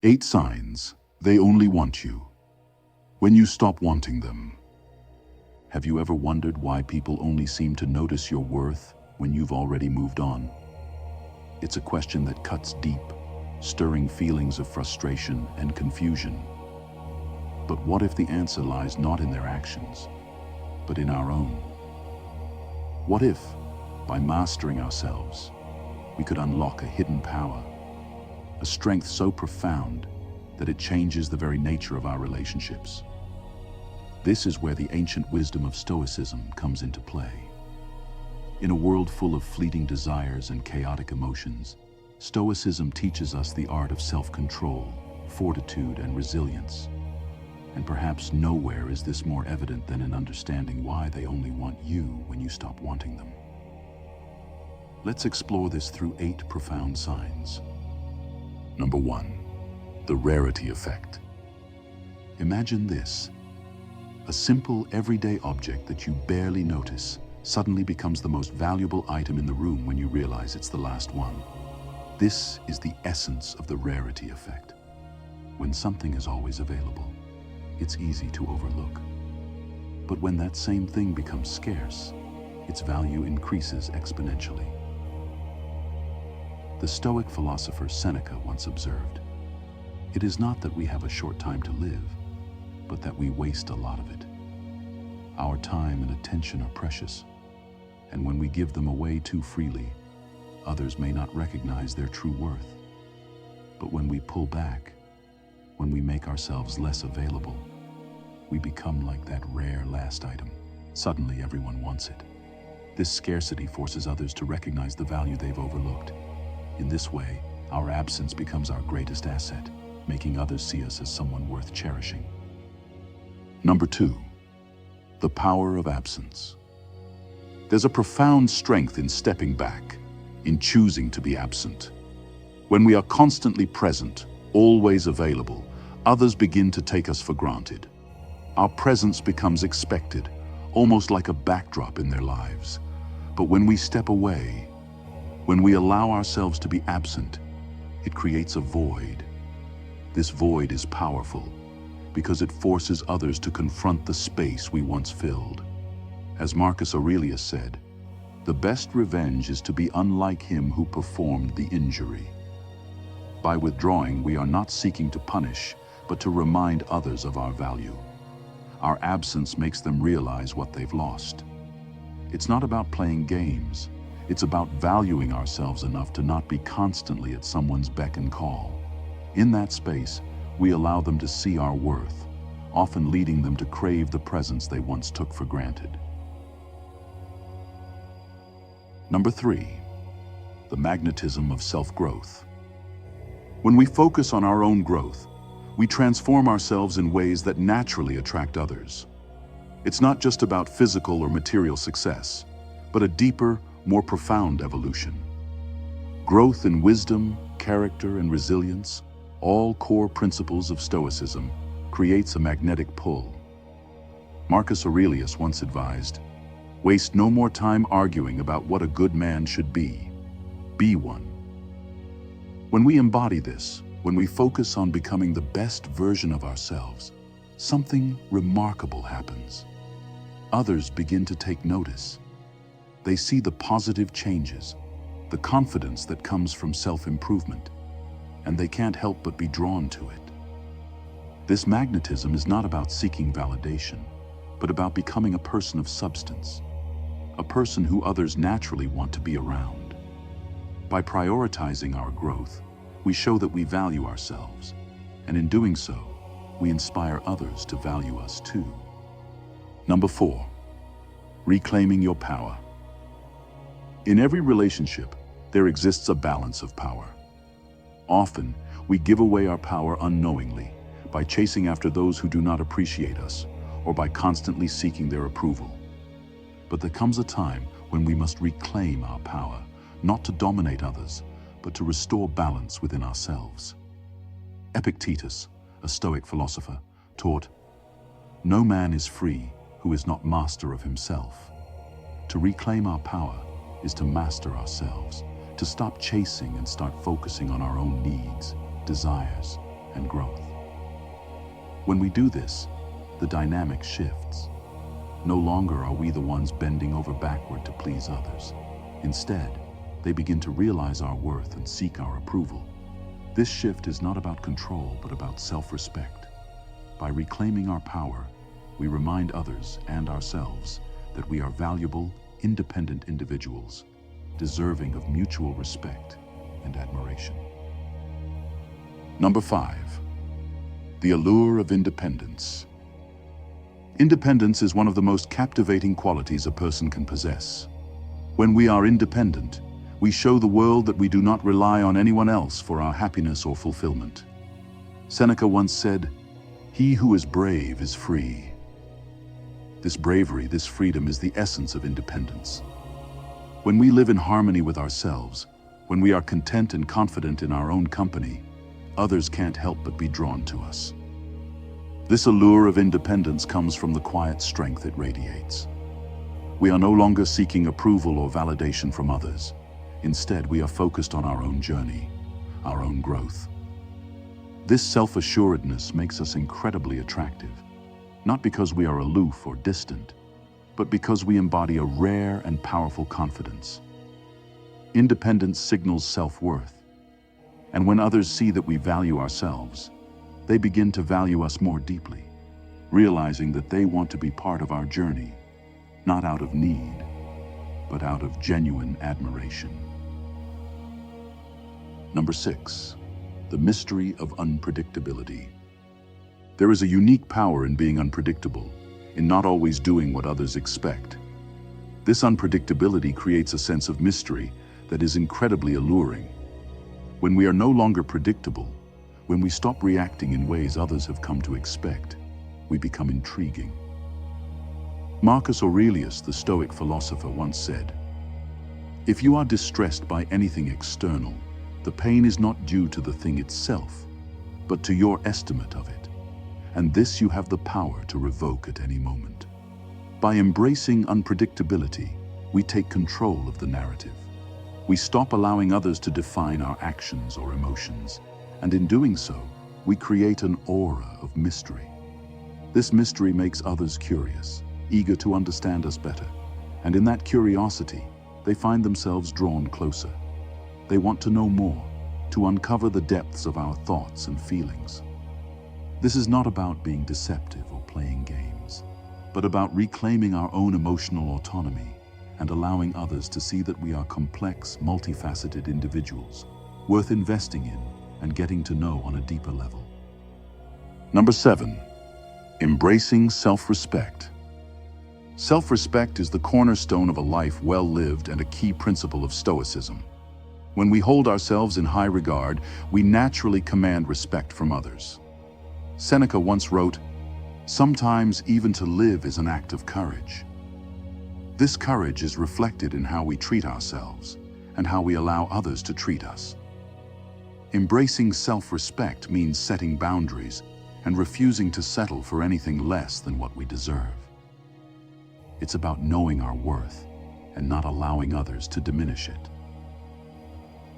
8 signs they only want you. When you stop wanting them. Have you ever wondered why people only seem to notice your worth when you've already moved on? It's a question that cuts deep, stirring feelings of frustration and confusion. But what if the answer lies not in their actions, but in our own? What if, by mastering ourselves, we could unlock a hidden power, a strength so profound that it changes the very nature of our relationships? This is where the ancient wisdom of Stoicism comes into play. In a world full of fleeting desires and chaotic emotions, Stoicism teaches us the art of self-control, fortitude, and resilience. And perhaps nowhere is this more evident than in understanding why they only want you when you stop wanting them. Let's explore this through 8 profound signs. Number 1, the rarity effect. Imagine this. A simple, everyday object that you barely notice suddenly becomes the most valuable item in the room when you realize it's the last one. This is the essence of the rarity effect. When something is always available, it's easy to overlook. But when that same thing becomes scarce, its value increases exponentially. The Stoic philosopher Seneca once observed, "It is not that we have a short time to live, but that we waste a lot of it. Our time and attention are precious, and when we give them away too freely, others may not recognize their true worth. But when we pull back, when we make ourselves less available, we become like that rare last item. Suddenly everyone wants it. This scarcity forces others to recognize the value they've overlooked. In this way, our absence becomes our greatest asset, making others see us as someone worth cherishing." Number 2, the power of absence. There's a profound strength in stepping back, in choosing to be absent. When we are constantly present, always available, others begin to take us for granted. Our presence becomes expected, almost like a backdrop in their lives. But when we step away, when we allow ourselves to be absent, it creates a void. This void is powerful because it forces others to confront the space we once filled. As Marcus Aurelius said, "The best revenge is to be unlike him who performed the injury." By withdrawing, we are not seeking to punish, but to remind others of our value. Our absence makes them realize what they've lost. It's not about playing games. It's about valuing ourselves enough to not be constantly at someone's beck and call. In that space, we allow them to see our worth, often leading them to crave the presence they once took for granted. Number 3, the magnetism of self-growth. When we focus on our own growth, we transform ourselves in ways that naturally attract others. It's not just about physical or material success, but a deeper, more profound evolution. Growth in wisdom, character, and resilience, all core principles of Stoicism, creates a magnetic pull. Marcus Aurelius once advised, "Waste no more time arguing about what a good man should be. Be one." When we embody this, when we focus on becoming the best version of ourselves, something remarkable happens. Others begin to take notice. They see the positive changes, the confidence that comes from self-improvement, and they can't help but be drawn to it. This magnetism is not about seeking validation, but about becoming a person of substance, a person who others naturally want to be around. By prioritizing our growth, we show that we value ourselves, and in doing so, we inspire others to value us too. Number 4, reclaiming your power. In every relationship, there exists a balance of power. Often, we give away our power unknowingly by chasing after those who do not appreciate us or by constantly seeking their approval. But there comes a time when we must reclaim our power, not to dominate others, but to restore balance within ourselves. Epictetus, a Stoic philosopher, taught, "No man is free who is not master of himself." To reclaim our power is to master ourselves, to stop chasing and start focusing on our own needs, desires, and growth. When we do this, the dynamic shifts. No longer are we the ones bending over backward to please others. Instead, they begin to realize our worth and seek our approval. This shift is not about control, but about self-respect. By reclaiming our power, we remind others and ourselves that we are valuable, independent individuals, deserving of mutual respect and admiration. Number 5, the allure of independence. Independence is one of the most captivating qualities a person can possess. When we are independent, we show the world that we do not rely on anyone else for our happiness or fulfillment. Seneca once said, "He who is brave is free." This bravery, this freedom is the essence of independence. When we live in harmony with ourselves, when we are content and confident in our own company, others can't help but be drawn to us. This allure of independence comes from the quiet strength it radiates. We are no longer seeking approval or validation from others. Instead, we are focused on our own journey, our own growth. This self-assuredness makes us incredibly attractive, not because we are aloof or distant, but because we embody a rare and powerful confidence. Independence signals self-worth, and when others see that we value ourselves, they begin to value us more deeply, realizing that they want to be part of our journey, not out of need, but out of genuine admiration. Number 6, the mystery of unpredictability. There is a unique power in being unpredictable, in not always doing what others expect. This unpredictability creates a sense of mystery that is incredibly alluring. When we are no longer predictable, when we stop reacting in ways others have come to expect, we become intriguing. Marcus Aurelius, the Stoic philosopher, once said, "If you are distressed by anything external, the pain is not due to the thing itself, but to your estimate of it, and this you have the power to revoke at any moment." By embracing unpredictability, we take control of the narrative. We stop allowing others to define our actions or emotions, and in doing so, we create an aura of mystery. This mystery makes others curious, eager to understand us better, and in that curiosity, they find themselves drawn closer. They want to know more, to uncover the depths of our thoughts and feelings. This is not about being deceptive or playing games, but about reclaiming our own emotional autonomy and allowing others to see that we are complex, multifaceted individuals, worth investing in and getting to know on a deeper level. Number 7, embracing self-respect. Self-respect is the cornerstone of a life well lived and a key principle of Stoicism. When we hold ourselves in high regard, we naturally command respect from others. Seneca once wrote, "Sometimes even to live is an act of courage." This courage is reflected in how we treat ourselves and how we allow others to treat us. Embracing self-respect means setting boundaries and refusing to settle for anything less than what we deserve. It's about knowing our worth and not allowing others to diminish it.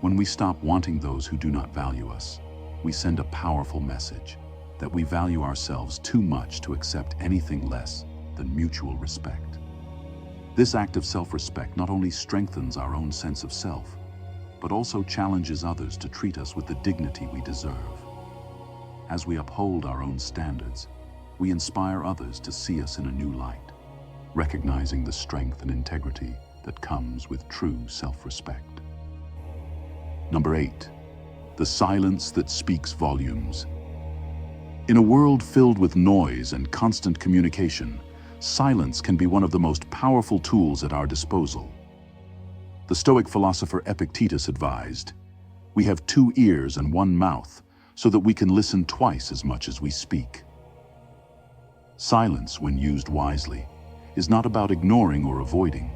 When we stop wanting those who do not value us, we send a powerful message that we value ourselves too much to accept anything less than mutual respect. This act of self-respect not only strengthens our own sense of self, but also challenges others to treat us with the dignity we deserve. As we uphold our own standards, we inspire others to see us in a new light, recognizing the strength and integrity that comes with true self-respect. Number 8, the silence that speaks volumes. In a world filled with noise and constant communication, silence can be one of the most powerful tools at our disposal. The Stoic philosopher Epictetus advised, "We have 2 ears and 1 mouth, so that we can listen twice as much as we speak." Silence, when used wisely, is not about ignoring or avoiding,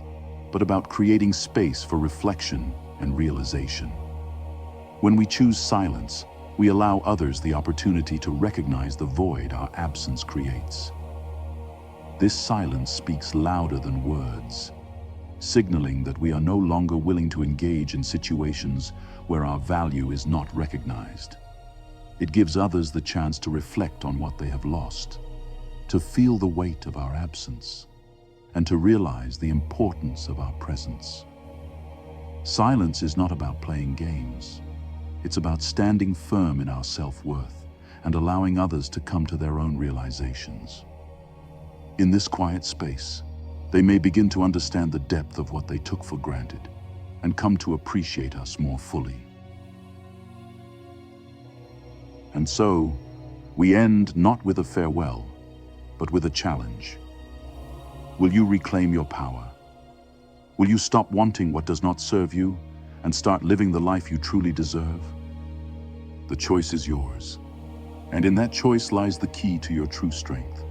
but about creating space for reflection and realization. When we choose silence, we allow others the opportunity to recognize the void our absence creates. This silence speaks louder than words, signaling that we are no longer willing to engage in situations where our value is not recognized. It gives others the chance to reflect on what they have lost, to feel the weight of our absence, and to realize the importance of our presence. Silence is not about playing games. It's about standing firm in our self-worth and allowing others to come to their own realizations. In this quiet space, they may begin to understand the depth of what they took for granted and come to appreciate us more fully. And so, we end not with a farewell, but with a challenge. Will you reclaim your power? Will you stop wanting what does not serve you and start living the life you truly deserve? The choice is yours, and in that choice lies the key to your true strength.